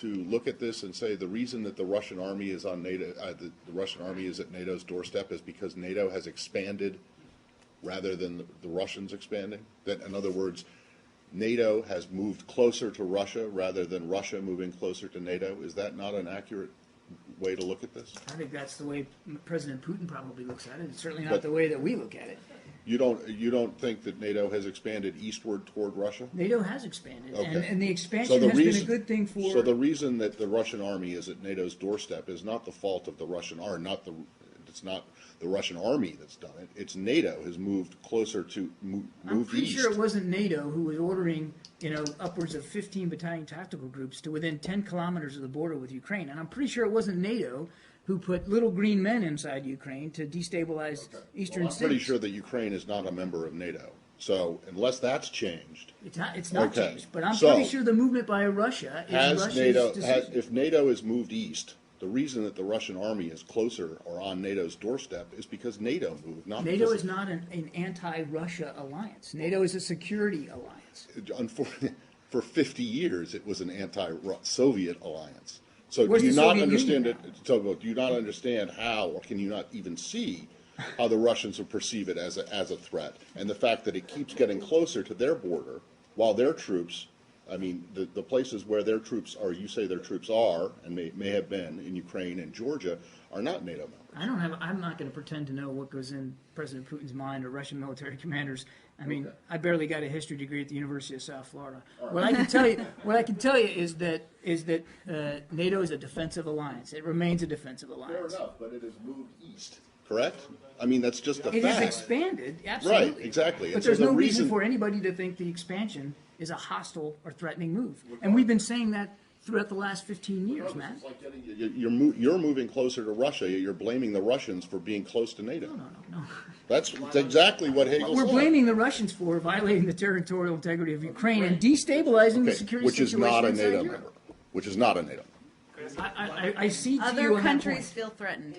to look at this and say the reason that the Russian army is on NATO, the Russian army is at NATO's doorstep is because NATO has expanded rather than the Russians expanding? That, in other words, NATO has moved closer to Russia rather than Russia moving closer to NATO? Is that not an accurate way to look at this? I think that's the way President Putin probably looks at it. It's certainly not the way that we look at it. You don't think that NATO has expanded eastward toward Russia? NATO has expanded, Okay. and the expansion has been a good thing for... So the reason that the Russian army is at NATO's doorstep is not the fault of the Russian army, it's not the Russian army that's done it. It's NATO has moved closer to moved I'm pretty east. sure it wasn't NATO who was ordering, upwards of 15 battalion tactical groups to within 10 kilometers of the border with Ukraine. And I'm pretty sure it wasn't NATO who put little green men inside Ukraine to destabilize eastern cities. I'm pretty sure that Ukraine is not a member of NATO. So unless that's changed, it's not changed. But I'm pretty sure the movement by Russia is Russia's decision. If NATO has moved east, the reason that the Russian army is closer or on NATO's doorstep is because NATO moved. NATO is not an anti-Russia alliance. NATO is a security alliance. For 50 years, it was an anti-Soviet alliance. So Where's do you the not Soviet understand Union it? So do you not understand how, or can you not even see how the Russians will perceive it as a threat, and the fact that it keeps getting closer to their border while their troops, I mean, the places where their troops are, you say their troops are, and may have been in Ukraine and Georgia, are not NATO members. I'm not going to pretend to know what goes in President Putin's mind or Russian military commanders. I mean, I barely got a history degree at the University of South Florida. Right. What I can tell you is that NATO is a defensive alliance. It remains a defensive alliance. Fair enough, but it has moved east. Correct? I mean, that's just a fact. It has expanded, absolutely. Right, exactly. But there's no reason for anybody to think the expansion is a hostile or threatening move. And we've been saying that throughout the last 15 years, Matt. It's like you're moving closer to Russia. You're blaming the Russians for being close to NATO. No. That's exactly what Hegel said. We're blaming the Russians for violating the territorial integrity of Ukraine and destabilizing the security situation inside Europe. Which is not a NATO member. I see Other countries feel threatened.